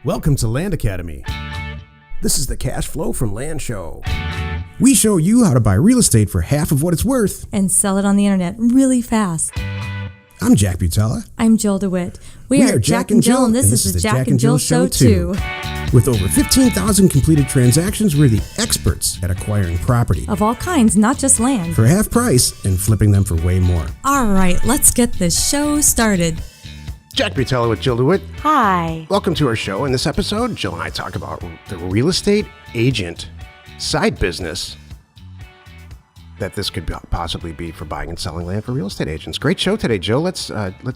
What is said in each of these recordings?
Welcome to Land Academy. This is the Cash Flow from Land show. We show you how to buy real estate for half of what it's worth and sell it on the internet really fast. I'm Jack Butala. I'm Jill DeWit. We are Jack and Jill, and this is the Jack and Jill Show too. With over 15,000 completed transactions, we're the experts at acquiring property. Of all kinds, not just land. For half price and flipping them for way more. All right, let's get this show started. Jack Butala with Jill DeWit. Hi. Welcome to our show. In this episode, Jill and I talk about the real estate agent side business that this could possibly be for buying and selling land for real estate agents. Great show today, Jill. Let's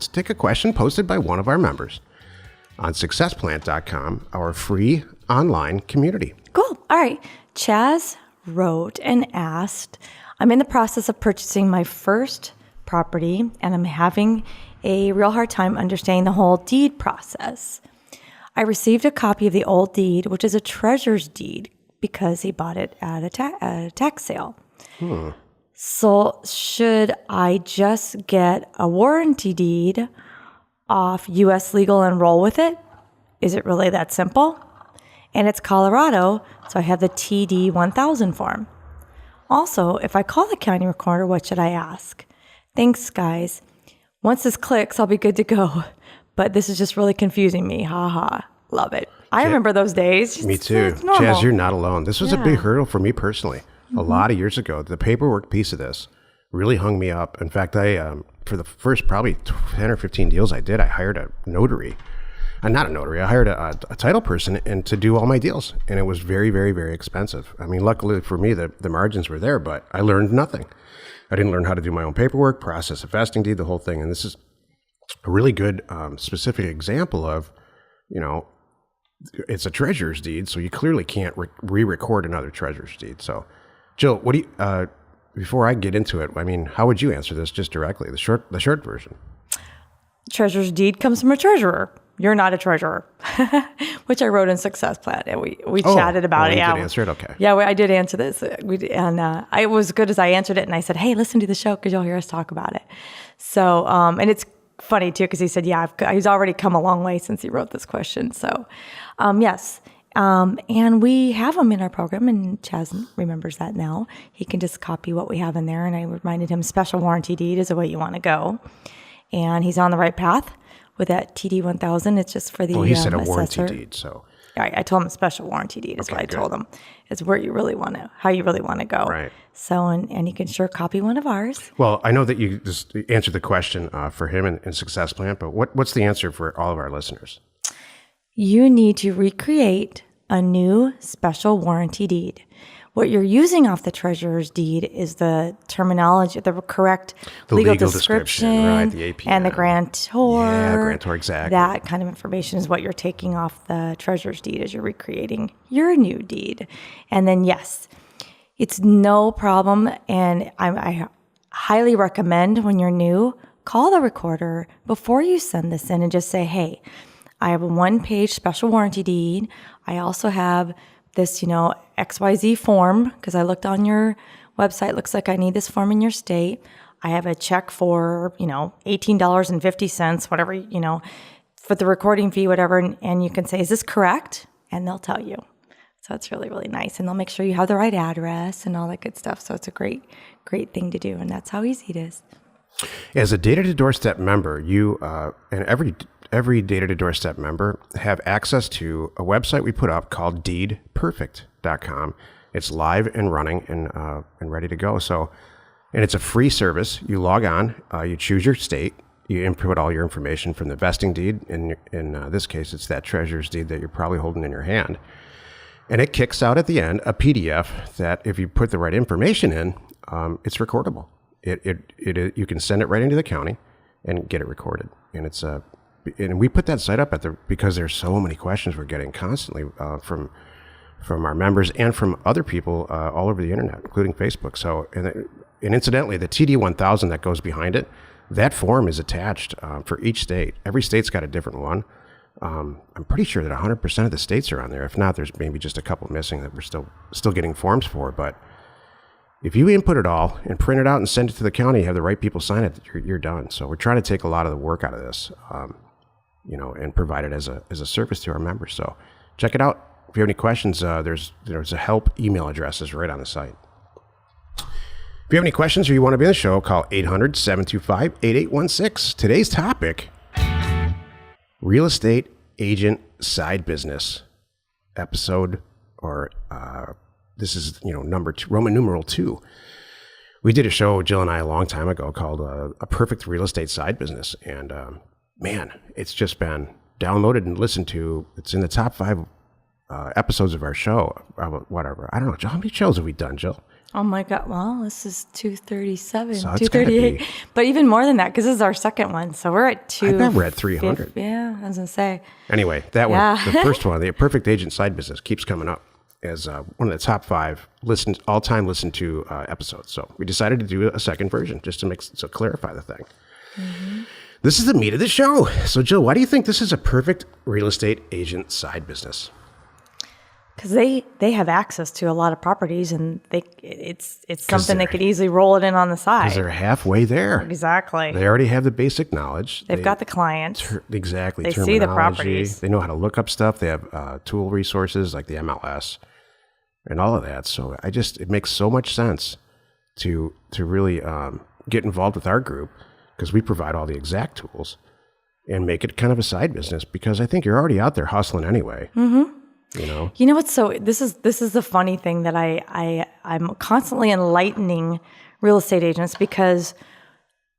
take a question posted by one of our members on successplant.com, our free online community. Cool. All right. Chaz wrote and asked, I'm in the process of purchasing my first property and I'm having a real hard time understanding the whole deed process. I received a copy of the old deed, which is a treasurer's deed, because he bought it at a tax sale. So should I just get a warranty deed off U.S. Legal and roll with it? Is it really that simple? And it's Colorado, so I have the TD 1000 form. Also, if I call the county recorder, what should I ask? Thanks, guys. Once this clicks, I'll be good to go. But this is just really confusing me. Ha ha. Love it. I remember those days. Me too. Chaz, you're not alone. This was a big hurdle for me personally. A lot of years ago, the paperwork piece of this really hung me up. In fact, I for the first probably 10 or 15 deals I did, I hired a notary. Not a notary. I hired a title person and to do all my deals. And it was very, very, very expensive. I mean, luckily for me, the margins were there, but I learned nothing. I didn't learn how to do my own paperwork, process a vesting deed, the whole thing. And this is a really good specific example of, it's a treasurer's deed, so you clearly can't re-record another treasurer's deed. So, Jill, what do you? Before I get into it, I mean, how would you answer this just directly? The short version. Treasurer's deed comes from a treasurer. You're not a treasurer, which I wrote in Success Plan, and we chatted about it. You did answer it, okay? Yeah, I did answer this. It was good as I answered it, and I said, "Hey, listen to the show because you'll hear us talk about it." So, and it's funny too because he said, "Yeah, he's already come a long way since he wrote this question." So, yes. And we have them in our program, and Chaz remembers that now. He can just copy what we have in there, and I reminded him special warranty deed is the way you want to go. And he's on the right path with that TD 1000. It's just for the he said a assessor. Warranty deed, so. I told him a special warranty deed is what I told him. It's where you really want to, how you really want to go. Right. So, and you can sure copy one of ours. Well, I know that you just answered the question for him in Success Plan, but what's the answer for all of our listeners? You need to recreate a new special warranty deed. What you're using off the treasurer's deed is the terminology, the correct legal description, right, the APN. And the grantor. Yeah, grantor, exactly. That kind of information is what you're taking off the treasurer's deed as you're recreating your new deed. And then, yes, it's no problem. And I highly recommend when you're new, call the recorder before you send this in and just say, hey, I have a one-page special warranty deed. I also have this, XYZ form, because I looked on your website. Looks like I need this form in your state. I have a check for, $18.50, whatever, for the recording fee, whatever. And you can say, is this correct? And they'll tell you. So it's really, really nice. And they'll make sure you have the right address and all that good stuff. So it's a great, great thing to do. And that's how easy it is. As a Data to Doorstep member, you and every Data to Doorstep member have access to a website we put up called deedperfect.com. It's live and running and ready to go. So, and it's a free service. You log on, you choose your state, you input all your information from the vesting deed. In this case, it's that treasurer's deed that you're probably holding in your hand. And it kicks out at the end a PDF that if you put the right information in, it's recordable. You can send it right into the county and get it recorded. And and we put that site up because there's so many questions we're getting constantly from our members and from other people all over the internet, including Facebook. So, and incidentally, the TD 1000 that goes behind it, that form is attached for each state. Every state's got a different one. I'm pretty sure that 100% of the states are on there. If not, there's maybe just a couple missing that we're still getting forms for. But if you input it all and print it out and send it to the county, have the right people sign it, you're done. So we're trying to take a lot of the work out of this. and provide it as a service to our members. So check it out. If you have any questions, there's a help email addresses right on the site. If you have any questions or you want to be on the show, call 800-725-8816. Today's topic, real estate agent side business episode, or this is, number 2, Roman numeral 2. We did a show, Jill and I, a long time ago called A Perfect Real Estate Side Business. And man, it's just been downloaded and listened to. It's in the top 5 episodes of our show. Whatever. I don't know. Jill, how many shows have we done, Jill? Oh my God. Well, this is 237, So it's 238. But even more than that, because this is our second one. So we're at 2. I bet we're at 300. Yeah, I was going to say. Anyway, that one, the first one, the Perfect Agent Side Business, keeps coming up as one of the top 5 all-time listened to episodes. So we decided to do a second version just to clarify the thing. Mm-hmm. This is the meat of the show. So Jill, why do you think this is a perfect real estate agent side business? Because they have access to a lot of properties, and it's something they could easily roll it in on the side. Because they're halfway there. Exactly. They already have the basic knowledge. They've got the clients. Exactly. They see the properties. They know how to look up stuff. They have tool resources like the MLS and all of that. So it makes so much sense to really get involved with our group, because we provide all the exact tools, and make it kind of a side business, because I think you're already out there hustling anyway. Mm-hmm. You know what's this is the funny thing that I'm constantly enlightening real estate agents, because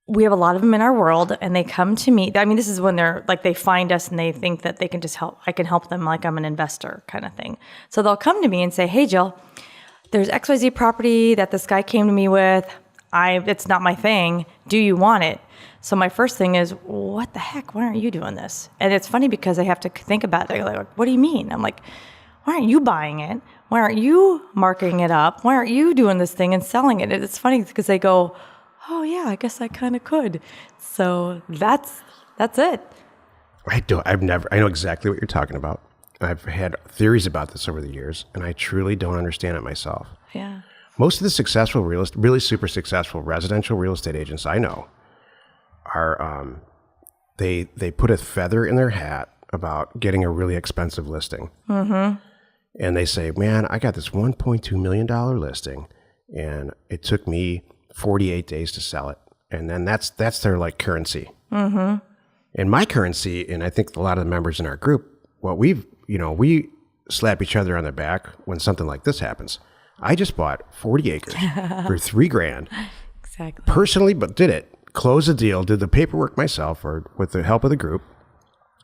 we have a lot of them in our world, and they come to me. I mean, this is when they're like, they find us and they think that they can just help. I can help them like I'm an investor kind of thing. So they'll come to me and say, "Hey, Jill, there's XYZ property that this guy came to me with. It's not my thing. Do you want it?" So my first thing is, what the heck? Why aren't you doing this? And it's funny because I have to think about it. They're like, what do you mean? I'm like, why aren't you buying it? Why aren't you marketing it up? Why aren't you doing this thing and selling it? And it's funny because they go, oh yeah, I guess I kind of could. So that's it. I know exactly what you're talking about. I've had theories about this over the years, and I truly don't understand it myself. Yeah. Most of the successful really super successful residential real estate agents I know are they put a feather in their hat about getting a really expensive listing. Mm-hmm. And they say, man, I got this $1.2 million listing, and it took me 48 days to sell it. And then that's their like currency. Mm-hmm. And my currency, and I think a lot of the members in our group, we slap each other on the back when something like this happens. I just bought 40 acres for $3,000. Exactly. Personally, but did it. Closed the deal, did the paperwork myself, or with the help of the group,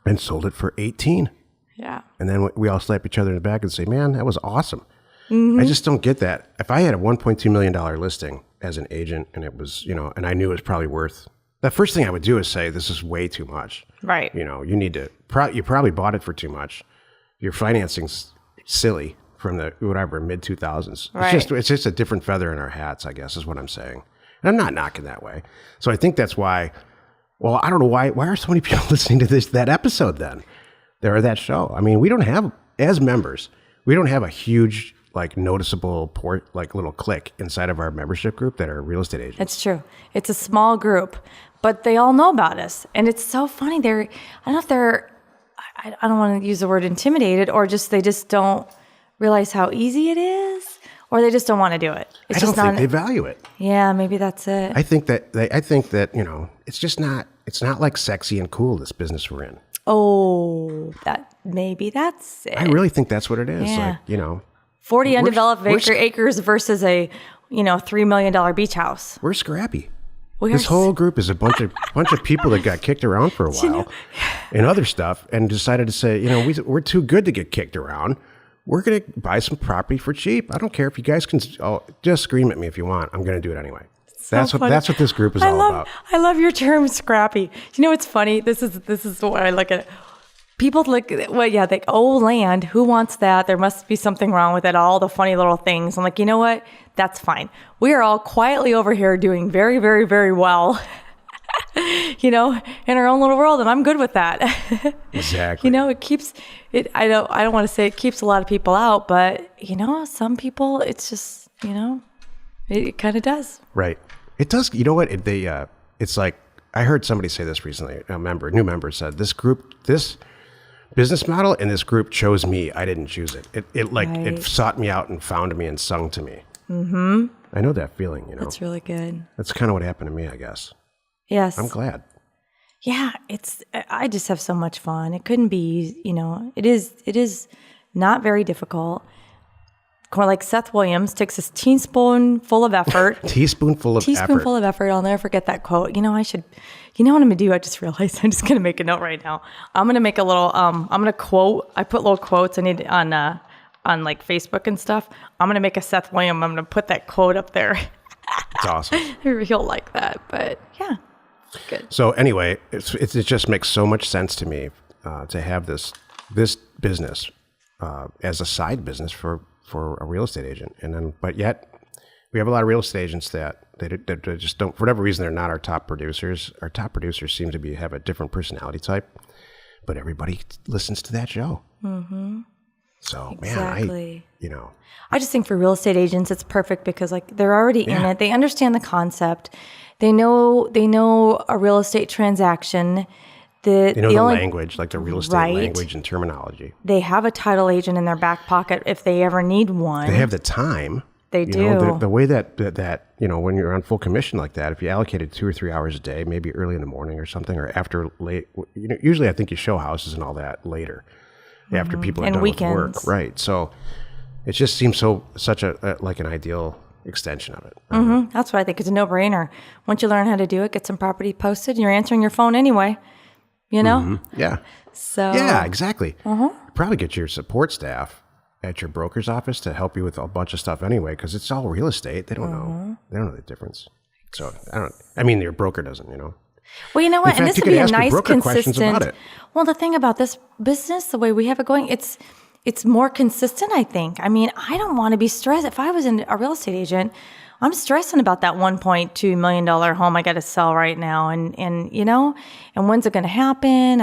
and sold it for 18. Yeah. And then we all slap each other in the back and say, man, that was awesome. Mm-hmm. I just don't get that. If I had a $1.2 million listing as an agent, and it was, and I knew it was probably worth, the first thing I would do is say, this is way too much. Right. You need to, you probably bought it for too much. Your financing's silly from the, mid 2000s. Right. It's just a different feather in our hats, I guess, is what I'm saying. And I'm not knocking that way. So I think that's why, well, I don't know why are so many people listening to that episode then? Or that show. I mean, we don't have, as members, we don't have a huge, like, noticeable little clique inside of our membership group that are real estate agents. It's true. It's a small group, but they all know about us. And it's so funny. I don't know if they're, I don't want to use the word intimidated, or they just don't realize how easy it is, or they just don't want to do it. I don't think they value it. Yeah, maybe that's it. I think that it's just not, it's not like sexy and cool, this business we're in. Oh, maybe that's it. I really think that's what it is. Yeah. Like, 40 undeveloped acres versus a, $3 million beach house. We're scrappy. This whole group is a bunch of people that got kicked around for a while and other stuff, and decided to say, we're too good to get kicked around. We're going to buy some property for cheap. I don't care if you guys can, just scream at me if you want. I'm going to do it anyway. That's what this group is all about. I love your term, scrappy. What's funny? This is what I look at. People look at, land. Who wants that? There must be something wrong with it. All the funny little things. I'm like, you know what? That's fine. We are all quietly over here doing very, very, very well. In our own little world, and I'm good with that. Exactly. It keeps it. I don't want to say it keeps a lot of people out, but some people, it's just it kind of does. Right. It does. You know what? It's like I heard somebody say this recently. A new member said, this business model and this group chose me. I didn't choose it. It sought me out and found me and sung to me. Mm-hmm. I know that feeling, That's really good. That's kind of what happened to me, I guess. Yes. I'm glad. Yeah, I just have so much fun. It couldn't be, it is not very difficult. Like Seth Williams takes this teaspoonful of effort. Teaspoonful of effort. I'll never forget that quote. What I'm going to do? I just realized I'm just going to make a note right now. I'm going to make a little, I'm going to quote. I put little quotes on like Facebook and stuff. I'm going to make a Seth Williams. I'm going to put that quote up there. It's awesome. He'll like that, but yeah, good. So anyway, it just makes so much sense to me to have this business as a side business for a real estate agent. But yet we have a lot of real estate agents that they just don't, for whatever reason, they're not our top producers. Our top producers seem to have a different personality type, but everybody listens to that show. Mm-hmm. So, exactly. Man, I just think for real estate agents, it's perfect because like they're already in it. They understand the concept. They know a real estate transaction. They know the language, like the real estate language and terminology. They have a title agent in their back pocket if they ever need one. They have the time. They do. The way that when you're on full commission like that, if you allocated 2 or 3 hours a day, maybe early in the morning or something, or after late, usually I think you show houses and all that later. After people are done weekends. With work, right? So it just seems such like an ideal extension of it. Mm-hmm. That's what I think. It's a no-brainer. Once you learn how to do it, get some property posted, and you're answering your phone anyway. Mm-hmm. Yeah. So yeah, exactly. Probably get your support staff at your broker's office to help you with a bunch of stuff anyway, because it's all real estate. They don't know. They don't know the difference. So your broker doesn't. Well, you know what? In fact, and this you would be a ask your nice, broker questions about consistent. it. Well, the thing about this business, the way we have it going, it's more consistent, I think. I mean, I don't want to be stressed. If I was a real estate agent, I'm stressing about that $1.2 million home I got to sell right now, and when's it going to happen?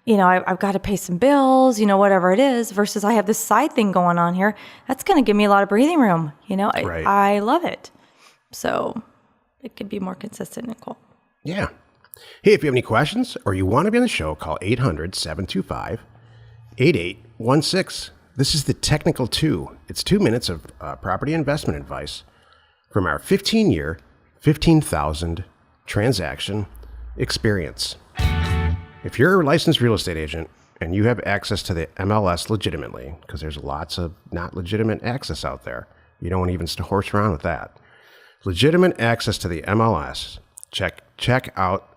I've got to pay some bills, whatever it is. Versus I have this side thing going on here. That's going to give me a lot of breathing room. Right. I love it. So it could be more consistent and cool. Yeah. Hey, if you have any questions or you want to be on the show, call 800-725-8816. This is the Technical 2. It's 2 minutes of property investment advice from our 15-year, 15,000 transaction experience. If you're a licensed real estate agent and you have access to the MLS legitimately, because there's lots of not legitimate access out there, you don't want to even horse around with that. Legitimate access to the MLS, check out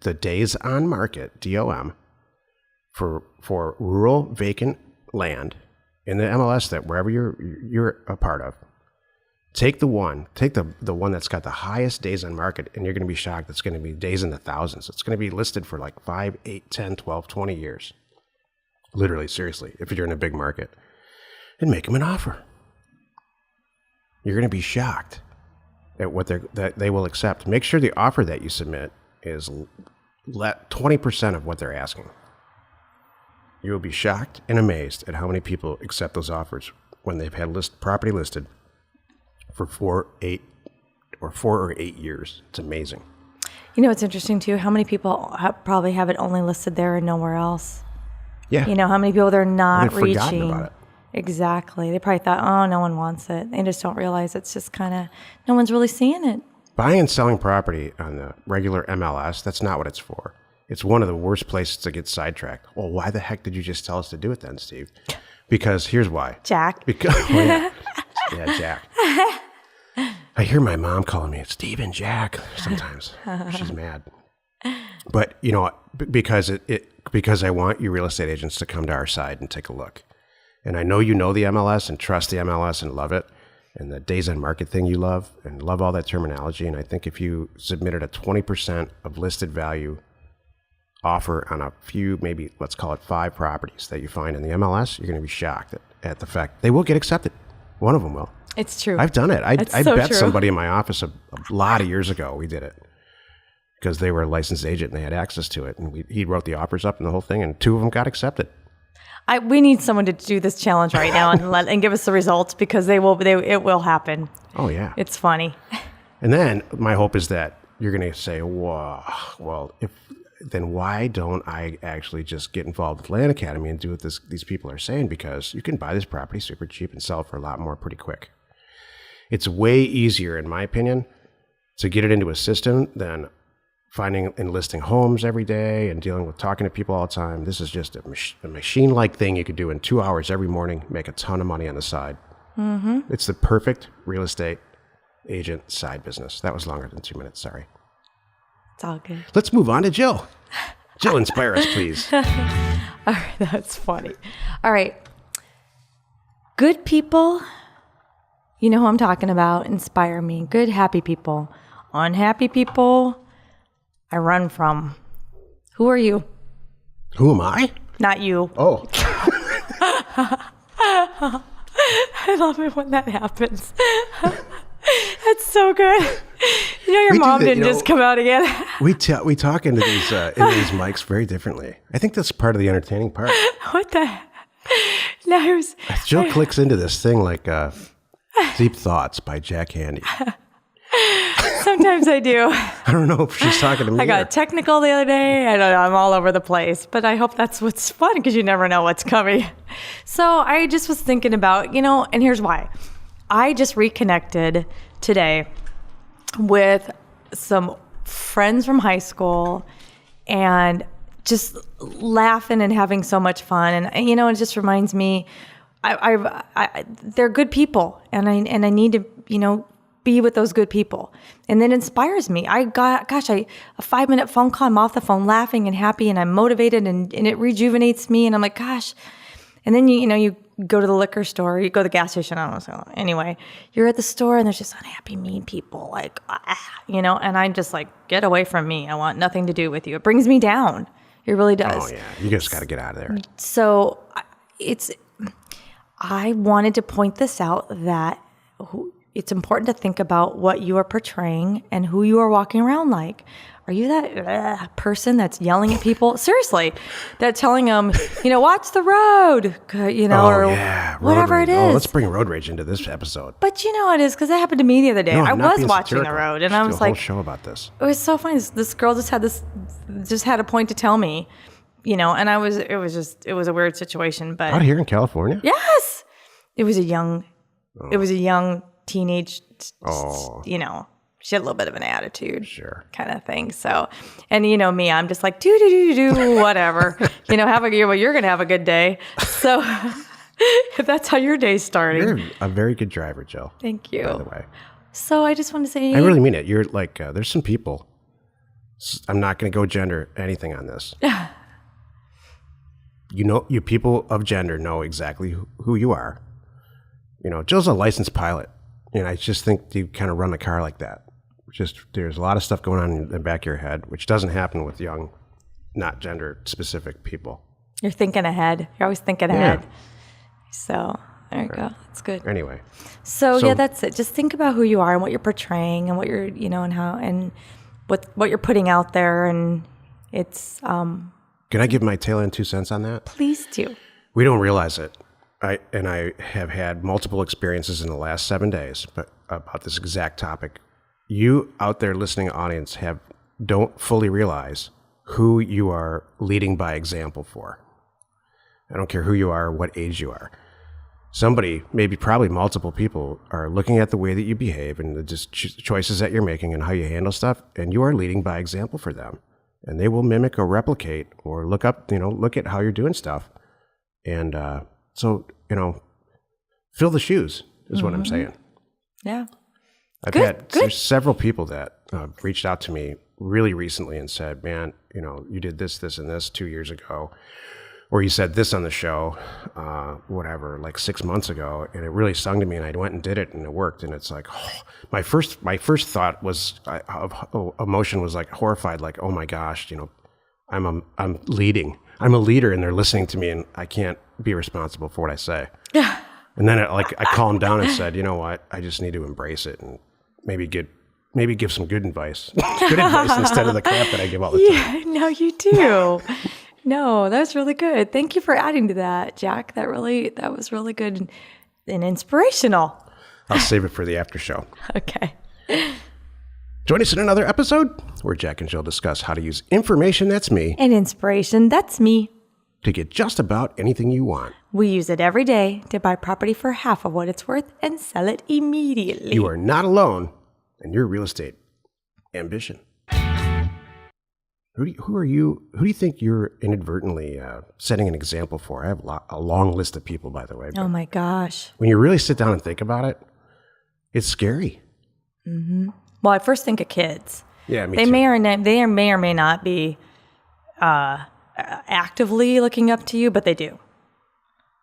the days on market, DOM, for rural vacant land in the MLS that wherever you're a part of. Take the one that's got the highest days on market, and you're going to be shocked. It's going to be days in the thousands. It's going to be listed for like 5, 8, 10, 12, 20 years. Literally, seriously, if you're in a big market. And make them an offer. You're going to be shocked at what they will accept. Make sure the offer that you submit is 20% of what they're asking. You will be shocked and amazed at how many people accept those offers when they've had property listed for 4 or 8 years. It's amazing. It's interesting too. How many people probably have it only listed there and nowhere else? Yeah. How many people they're not They've reaching. Forgotten about it. Exactly. They probably thought, oh, no one wants it. They just don't realize it's just kind of, no one's really seeing it. Buying and selling property on the regular MLS, that's not what it's for. It's one of the worst places to get sidetracked. Well, why the heck did you just tell us to do it then, Steve? Because here's why. Jack. Yeah, Jack. I hear my mom calling me Steve and Jack sometimes. She's mad. But, because because I want you real estate agents to come to our side and take a look. And I know you know the MLS and trust the MLS and love it. And the days on market thing you love and love all that terminology. And I think if you submitted a 20% of listed value offer on a few, maybe let's call it 5 properties that you find in the MLS, you're going to be shocked at the fact they will get accepted. One of them will. It's true. I've done it. I so bet true. somebody in my office a lot of years ago we did it because they were a licensed agent and they had access to it. And he wrote the offers up and the whole thing, and 2 of them got accepted. We need someone to do this challenge right now and give us the results because it will happen. Oh, yeah. It's funny. And then my hope is that you're going to say, "Whoa, well, then why don't I actually just get involved with Land Academy and do what these people are saying? Because you can buy this property super cheap and sell it for a lot more pretty quick. It's way easier, in my opinion, to get it into a system than finding and listing homes every day and dealing with talking to people all the time. This is just a machine-like thing you could do in 2 hours every morning, make a ton of money on the side. Mm-hmm. It's the perfect real estate agent side business. That was longer than 2 minutes. Sorry. It's all good. Let's move on to Jill. Jill, inspire us, please. All right, that's funny. All right. Good people, you know who I'm talking about, inspire me. Good, happy people. Unhappy people, I run from. Who are you? Who am I? Not you. Oh. I love it when that happens. That's so good. You know, your mom didn't just come out again. we talk into these mics very differently. I think that's part of the entertaining part. What the? No, Jill clicks into this thing like Deep Thoughts by Jack Handy. Sometimes I do. I don't know if she's talking to me. I got technical the other day. I don't know. I'm all over the place. But I hope that's what's fun because you never know what's coming. So I just was thinking about, and here's why. I just reconnected today with some friends from high school and just laughing and having so much fun. And, it just reminds me, they're good people and I need to, be with those good people. And that inspires me. A 5-minute phone call, I'm off the phone laughing and happy and I'm motivated and it rejuvenates me. And I'm like, gosh. And then, you go to the liquor store, you go to the gas station, I don't know. So anyway, you're at the store and there's just unhappy, mean people and I'm just like, get away from me. I want nothing to do with you. It brings me down. It really does. Oh yeah. You just got to get out of there. So I wanted to point this out that it's important to think about what you are portraying and who you are walking around like. Are you that person that's yelling at people? Seriously, that telling them, watch the road, whatever it is. Oh, let's bring road rage into this episode. But it is because that happened to me the other day. No, I was watching satirical. the road and I was like, like, a whole show about this. It was so funny. This girl just had a point to tell me, and it was a weird situation. But out here in California? Yes, it was a young teenage, she had a little bit of an attitude, sure, kind of thing. So, and me, I'm just like, do, whatever, you're going to have a good day. So if that's how your day's starting. You're a very good driver, Jill. Thank you. By the way. So I just want to say. I really mean it. You're like, there's some people, I'm not going to go gender anything on this. You people of gender know exactly who you are. Jill's a licensed pilot. And I just think you kind of run the car like that. There's a lot of stuff going on in the back of your head, which doesn't happen with young, not gender-specific people. You're thinking ahead. You're always thinking ahead. So there you go. That's good. Anyway. So yeah, that's it. Just think about who you are and what you're portraying and what you're, and how, and what you're putting out there. And it's... Can I give my tail end 2 cents on that? Please do. We don't realize it. I have had multiple experiences in the last 7 days about this exact topic. You out there listening audience don't fully realize who you are leading by example for. I don't care who you are or what age you are. Somebody, probably multiple people, are looking at the way that you behave and the choices that you're making and how you handle stuff, and you are leading by example for them. And they will mimic or replicate or look at how you're doing stuff. And so, fill the shoes is what I'm saying. Yeah. There's several people that reached out to me really recently and said, man, you did this, and this 2 years ago, or you said this on the show, like 6 months ago, and it really stung to me, and I went and did it, and it worked, and it's like, my first thought was emotion was like horrified, like, oh my gosh, I'm leading. I'm a leader, and they're listening to me, and I can't be responsible for what I say. And then I calmed down and said, you know what? I just need to embrace it and maybe give some good advice. Good advice instead of the crap that I give all the time. Yeah, no, you do. No, that was really good. Thank you for adding to that, Jack. That was really good and inspirational. I'll save it for the after show. Okay. Join us in another episode where Jack and Jill discuss how to use information that's me And inspiration, that's me. to get just about anything you want. We use it every day to buy property for half of what it's worth and sell it immediately. You are not alone in your real estate ambition. Who do you think you're inadvertently setting an example for? I have a long list of people, by the way. Oh my gosh. When you really sit down and think about it, it's scary. Mm-hmm. Well, I first think of kids. Yeah, me they too. may or may not be actively looking up to you, but they do.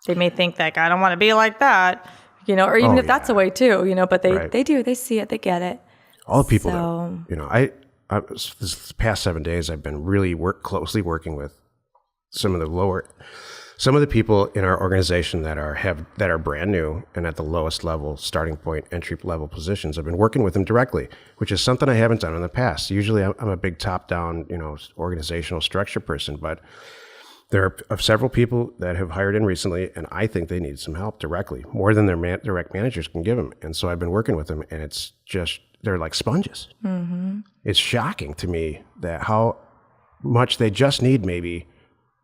They may think like, I don't want to be like that, or even if that's a way too, but they do. They see it. They get it. All the people that, I this past 7 days, I've been really closely working with some of the people in our organization that are brand new and at the lowest level, starting point, entry level positions. I've been working with them directly, which is something I haven't done in the past. Usually I'm a big top down, organizational structure person, but there are several people that have hired in recently, and I think they need some help directly, more than their direct managers can give them. And so I've been working with them, and it's just, they're like sponges. Mm-hmm. It's shocking to me that how much they just need maybe,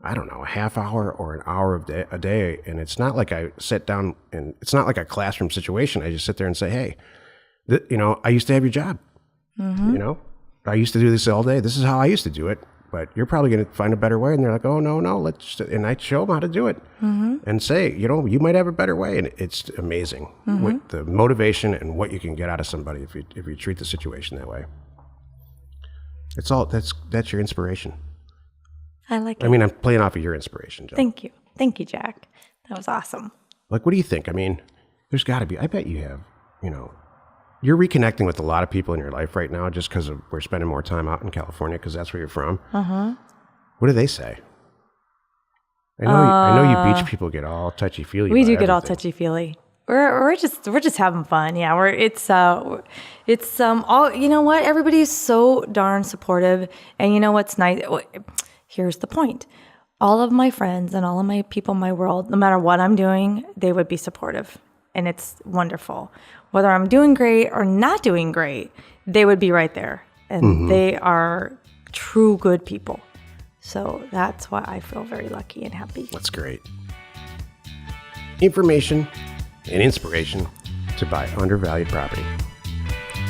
I don't know, a half hour or an hour a day. And it's not like I sit down and it's not like a classroom situation. I just sit there and say, hey, I used to have your job. Mm-hmm. I used to do this all day. This is how I used to do it. But you're probably going to find a better way. And they're like, oh, no, and I show them how to do it and say, you might have a better way. And it's amazing what the motivation and what you can get out of somebody if you treat the situation that way. It's all, that's your inspiration. I like it. I mean, I'm playing off of your inspiration, Jill. Thank you. Thank you, Jack. That was awesome. Like, what do you think? I mean, there's got to be, I bet you have, you're reconnecting with a lot of people in your life right now just because we're spending more time out in California because that's where you're from. Uh-huh. What do they say? I know you beach people get all touchy-feely. We do get all touchy-feely. We're just having fun. Yeah, it's all, everybody is so darn supportive. And you know what's nice? Here's the point. All of my friends and all of my people in my world, no matter what I'm doing, they would be supportive. And it's wonderful. Whether I'm doing great or not doing great, they would be right there. And they are true good people. So that's why I feel very lucky and happy. That's great. Information and inspiration to buy undervalued property.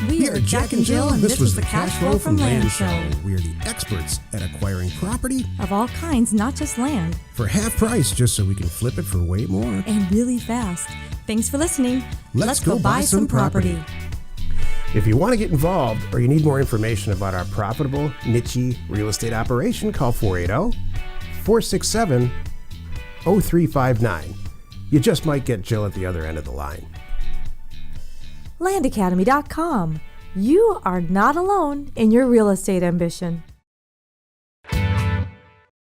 We are Jack and Jill, and this was the Cash Flow from Land Show. We are the experts at acquiring property Of all kinds, not just land. for half price just so we can flip it for way more. And really fast. Thanks for listening. Let's go buy some property. If you want to get involved or you need more information about our profitable, niche real estate operation, call 480-467-0359. You just might get Jill at the other end of the line. Landacademy.com. You are not alone in your real estate ambition.